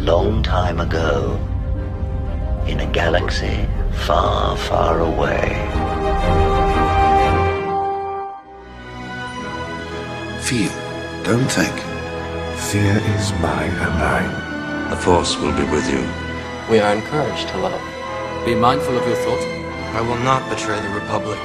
long time ago, in a galaxy far, far away. Feel, don't think. Fear is my ally. The Force will be with you. We are encouraged to love. Be mindful of your thoughts. I will not betray the Republic.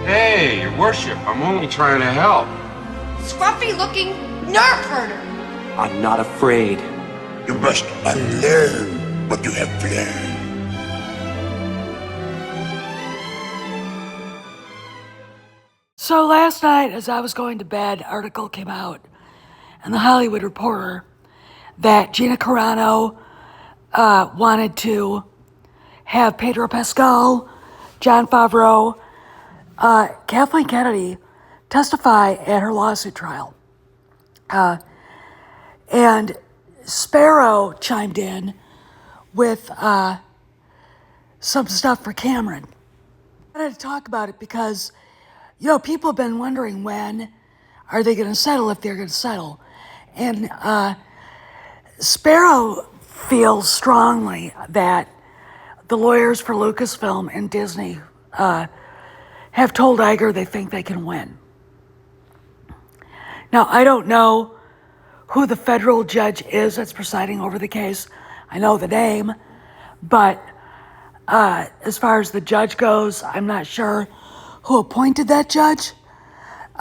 Hey, your worship, I'm only trying to help. Scruffy-looking nerf herder! I'm not afraid. You must unlearn what you have learned. So last night, as I was going to bed, an article came out in the Hollywood Reporter that Gina Carano wanted to have Pedro Pascal, Jon Favreau, Kathleen Kennedy testify at her lawsuit trial. And Sparrow chimed in with some stuff for Cameron. I wanted to talk about it because, you know, people have been wondering when are they going to settle, if they're going to settle. And Sparrow feels strongly that the lawyers for Lucasfilm and Disney have told Iger they think they can win. Now, I don't know who the federal judge is that's presiding over the case. I know the name, but as far as the judge goes, I'm not sure who appointed that judge.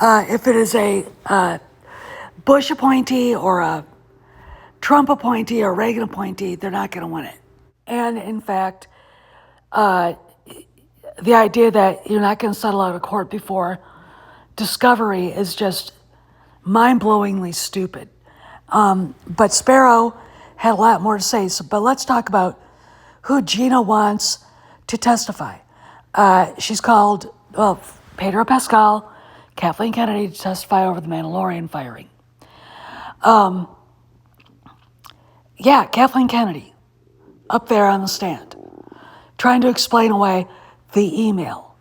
If it is a Bush appointee or a Trump appointee or Reagan appointee, they're not going to win it. And in fact, the idea that you're not going to settle out of court before discovery is just mind-blowingly stupid. But Sparrow had a lot more to say. But let's talk about who Gina wants to testify. She's called, Pedro Pascal, Kathleen Kennedy to testify over the Mandalorian firing. Kathleen Kennedy up there on the stand, trying to explain away the email,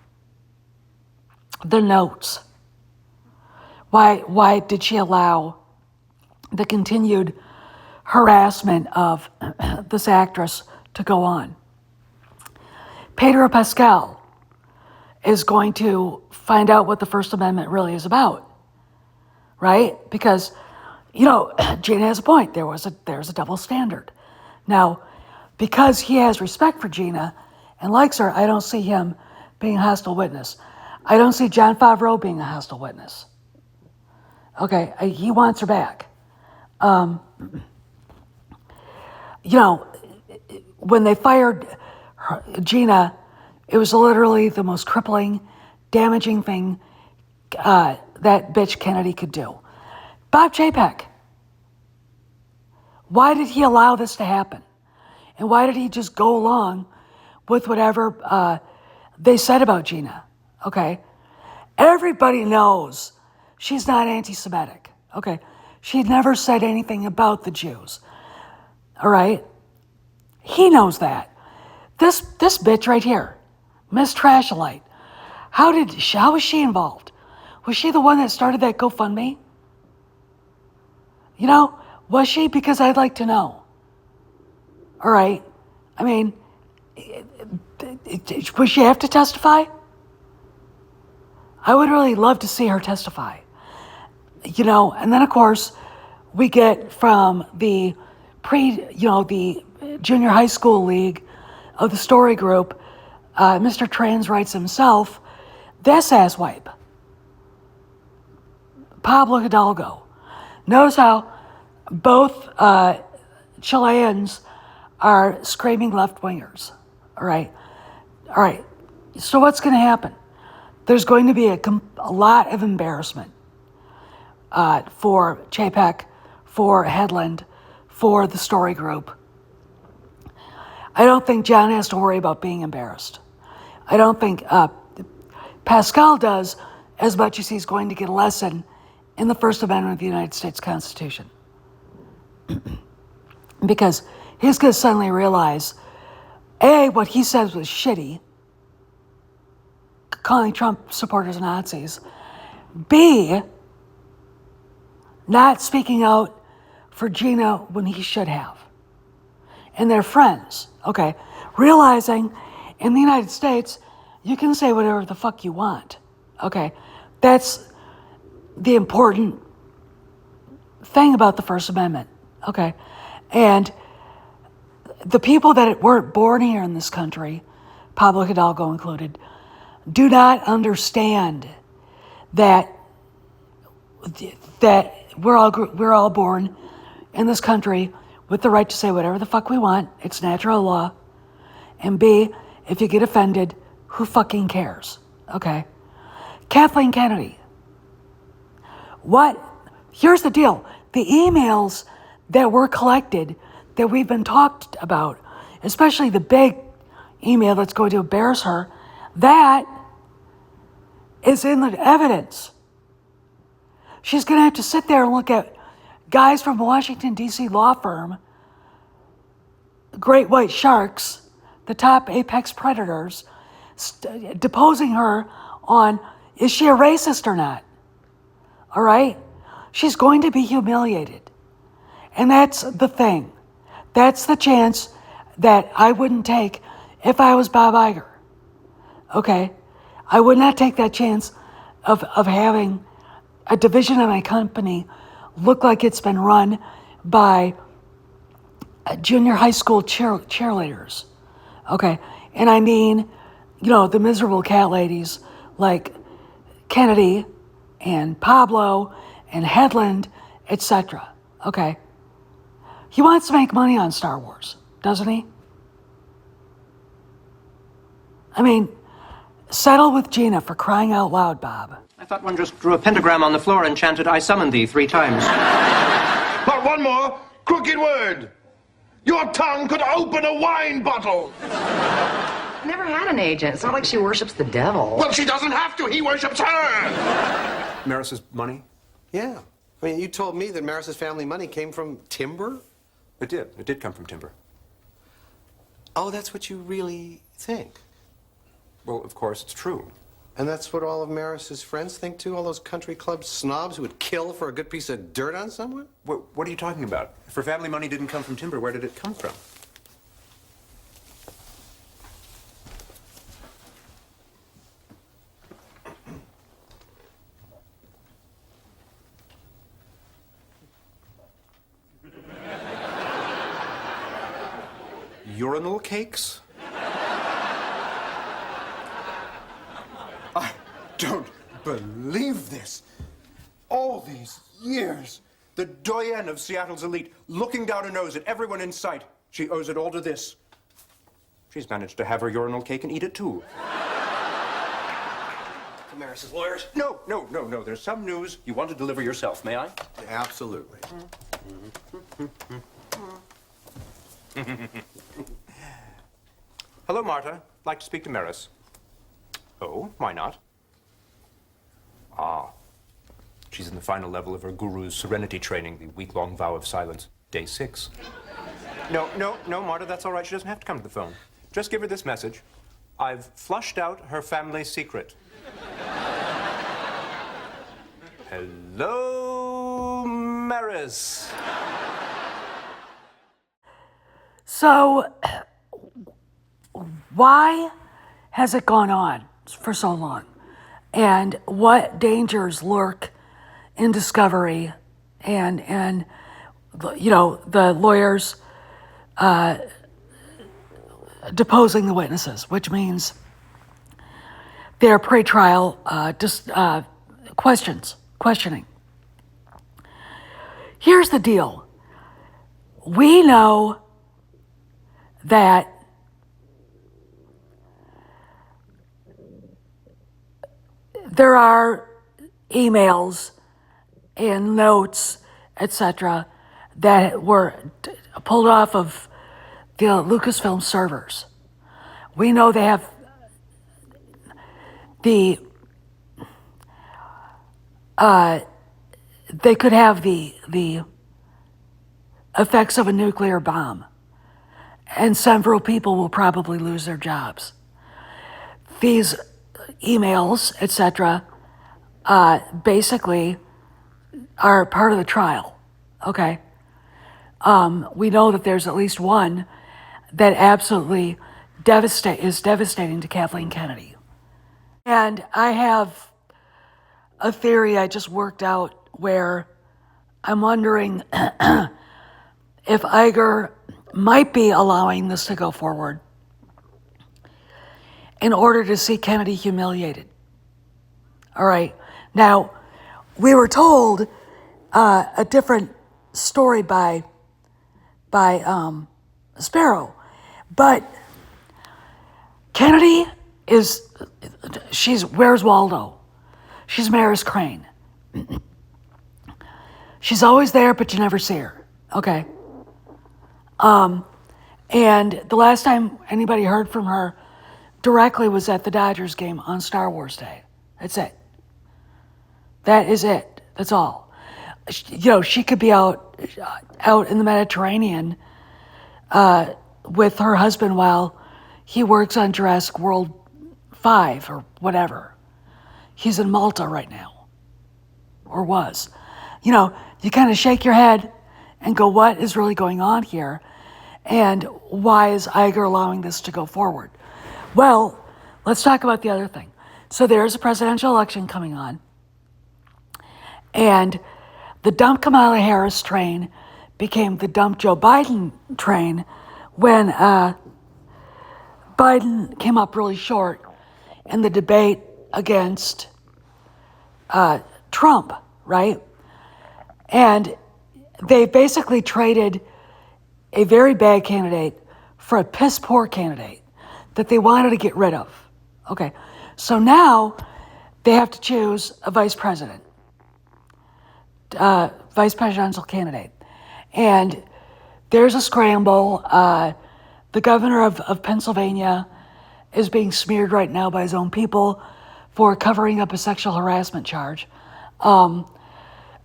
the notes. Why did she allow the continued harassment of this actress to go on? Pedro Pascal is going to find out what the First Amendment really is about, right? Because, you know, Gina has a point. There's a double standard. Now, because he has respect for Gina and likes her, I don't see him being a hostile witness. I don't see Jon Favreau being a hostile witness. Okay, he wants her back. When they fired Gina, it was literally the most crippling, damaging thing that bitch Kennedy could do. Bob Chapek, why did he allow this to happen? And why did he just go along with whatever they said about Gina? Okay, everybody knows she's not anti-Semitic. Okay, she never said anything about the Jews. All right, he knows that. This bitch right here, Miss Trashalite, how was she involved? Was she the one that started that GoFundMe? You know, was she? Because I'd like to know. All right, I mean, would she have to testify? I would really love to see her testify. You know, and then of course, we get from the the junior high school league of the story group, Mr. Trans writes himself, this asswipe, Pablo Hidalgo. Notice how both Chileans are screaming left-wingers, all right? All right, so what's going to happen? There's going to be a lot of embarrassment for Chapek, for Headland, for the story group. I don't think John has to worry about being embarrassed. I don't think Pascal does, as much as he's going to get a lesson in the First Amendment of the United States Constitution. Because he's going to suddenly realize, A, what he says was shitty, calling Trump supporters Nazis. B, not speaking out for Gina when he should have. and their friends, okay? Realizing in the United States, you can say whatever the fuck you want, okay? That's the important thing about the First Amendment, okay? And the people that weren't born here in this country, Pablo Hidalgo included, do not understand that we're all born in this country with the right to say whatever the fuck we want. It's natural law. And B, if you get offended, who fucking cares? Okay? Kathleen Kennedy. Here's the deal. The emails that were collected that we've been talked about, especially the big email that's going to embarrass her, that is in the evidence. She's going to have to sit there and look at guys from Washington, D.C. law firm, Great White Sharks, the top apex predators, deposing her on, is she a racist or not? All right? She's going to be humiliated. And that's the thing. That's the chance that I wouldn't take if I was Bob Iger. Okay? I would not take that chance of having a division of my company look like it's been run by junior high school cheerleaders. Okay? And I mean, the miserable cat ladies like Kennedy and Pablo and Headland, etc. Okay? He wants to make money on Star Wars, doesn't he? I mean, settle with Gina, for crying out loud, Bob. I thought one just drew a pentagram on the floor and chanted, "I summon thee," 3 times. But one more crooked word. Your tongue could open a wine bottle. Never had an agent. It's not like she worships the devil. Well, she doesn't have to. He worships her. Maris's money? Yeah. I mean, you told me that Maris's family money came from timber? It did. It did come from timber. Oh, that's what you really think? Well, of course, it's true. And that's what all of Maris's friends think, too? All those country club snobs who would kill for a good piece of dirt on someone? What are you talking about? If her family money didn't come from timber, where did it come from? Urinal cakes? I don't believe this. All these years. The doyenne of Seattle's elite, looking down her nose at everyone in sight. She owes it all to this. She's managed to have her urinal cake and eat it, too. To Maris's lawyers? No. There's some news you want to deliver yourself. May I? Absolutely. Hello, Marta. Like to speak to Maris. Oh, why not? Ah. She's in the final level of her guru's serenity training, the week-long vow of silence, day 6. No, Marta, that's all right. She doesn't have to come to the phone. Just give her this message. I've flushed out her family secret. Hello, Maris. So, why has it gone on for so long? And what dangers lurk in discovery and the lawyers deposing the witnesses, which means their pre-trial questioning. Here's the deal. We know that there are emails and notes, etc., that were pulled off of the Lucasfilm servers. We know they have they could have the effects of a nuclear bomb, and several people will probably lose their jobs. These emails, etc., basically are part of the trial, okay? We know that there's at least one that absolutely is devastating to Kathleen Kennedy. And I have a theory I just worked out where I'm wondering if Iger might be allowing this to go forward in order to see Kennedy humiliated. All right. Now, we were told a different story by Sparrow, but Kennedy where's Waldo? She's Maris Crane. She's always there, but you never see her. Okay. And the last time anybody heard from her directly was at the Dodgers game on Star Wars Day. That's it. That is it. That's all. She could be out in the Mediterranean with her husband while he works on Jurassic World 5 or whatever. He's in Malta right now, or was. You kind of shake your head and go, what is really going on here? And why is Iger allowing this to go forward? Well, let's talk about the other thing. So there's a presidential election coming on, and the dump Kamala Harris train became the dump Joe Biden train when Biden came up really short in the debate against Trump, right? And they basically traded a very bad candidate for a piss poor candidate that they wanted to get rid of. Okay, so now they have to choose a vice presidential candidate. And there's a scramble. The governor of Pennsylvania is being smeared right now by his own people for covering up a sexual harassment charge.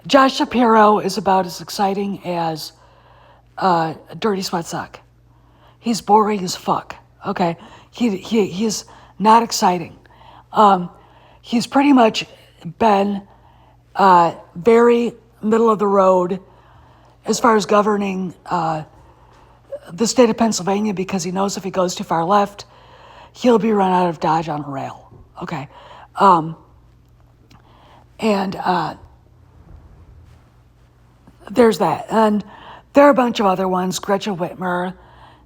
Josh Shapiro is about as exciting as a dirty sweat sock. He's boring as fuck. Okay, he's not exciting. He's pretty much been very middle of the road as far as governing the state of Pennsylvania, because he knows if he goes too far left, he'll be run out of Dodge on a rail. Okay, there's that. And there are a bunch of other ones. Gretchen Whitmer,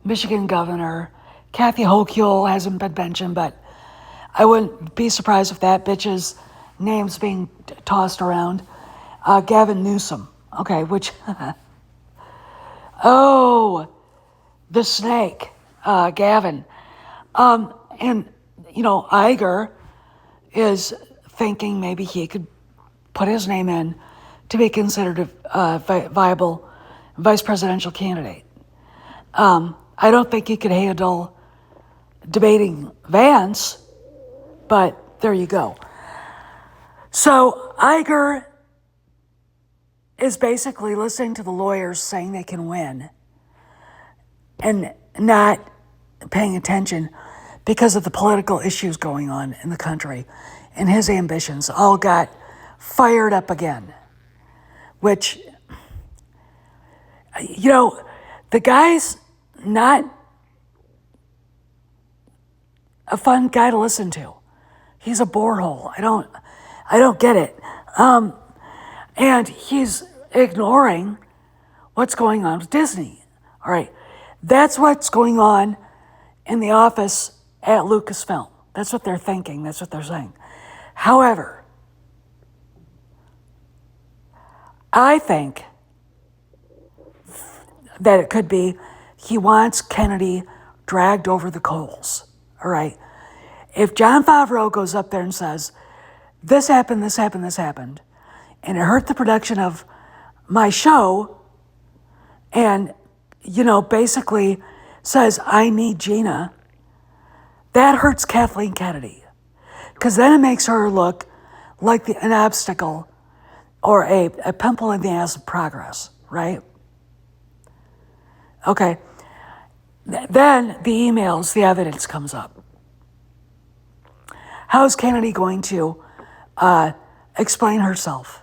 Michigan governor. Kathy Hochul hasn't been mentioned, but I wouldn't be surprised if that bitch's name's being tossed around. Gavin Newsom, okay, which... oh, the snake, Gavin. And, Iger is thinking maybe he could put his name in to be considered a viable vice presidential candidate. I don't think he could handle debating Vance, but there you go. So Iger is basically listening to the lawyers saying they can win and not paying attention because of the political issues going on in the country, and his ambitions all got fired up again, which, the guy's not a fun guy to listen to. He's a borehole. I don't get it. And he's ignoring what's going on with Disney. All right. That's what's going on in the office at Lucasfilm. That's what they're thinking. That's what they're saying. However, I think that it could be he wants Kennedy dragged over the coals. All right. If Jon Favreau goes up there and says, this happened, and it hurt the production of my show, and, basically says, I need Gina, that hurts Kathleen Kennedy. Because then it makes her look like an obstacle or a pimple in the ass of progress, right? Okay. Then the emails, the evidence comes up. How is Kennedy going to explain herself?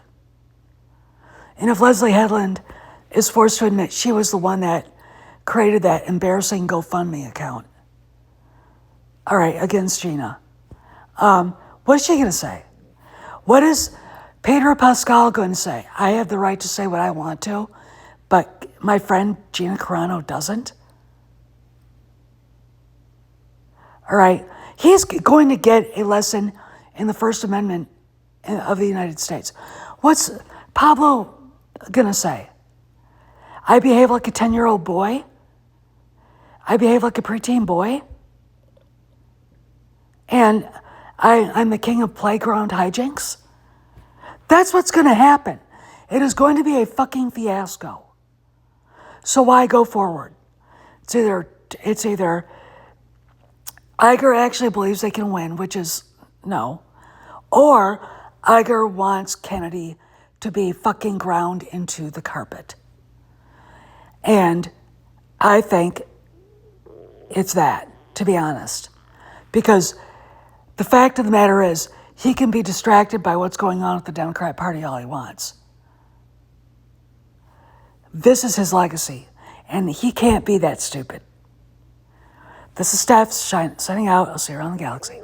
And if Leslie Headland is forced to admit she was the one that created that embarrassing GoFundMe account. All right, against Gina. What is she going to say? What is Pedro Pascal going to say? I have the right to say what I want to, but my friend Gina Carano doesn't? All right, he's going to get a lesson in the First Amendment of the United States. What's Pablo going to say? I behave like a 10-year-old boy? I behave like a preteen boy? And I'm the king of playground hijinks? That's what's going to happen. It is going to be a fucking fiasco. So why go forward? It's either Iger actually believes they can win, which is no, or Iger wants Kennedy to be fucking ground into the carpet. And I think it's that, to be honest. Because the fact of the matter is, he can be distracted by what's going on with the Democrat Party all he wants. This is his legacy, and he can't be that stupid. This is Steph signing out. I'll see you around the galaxy.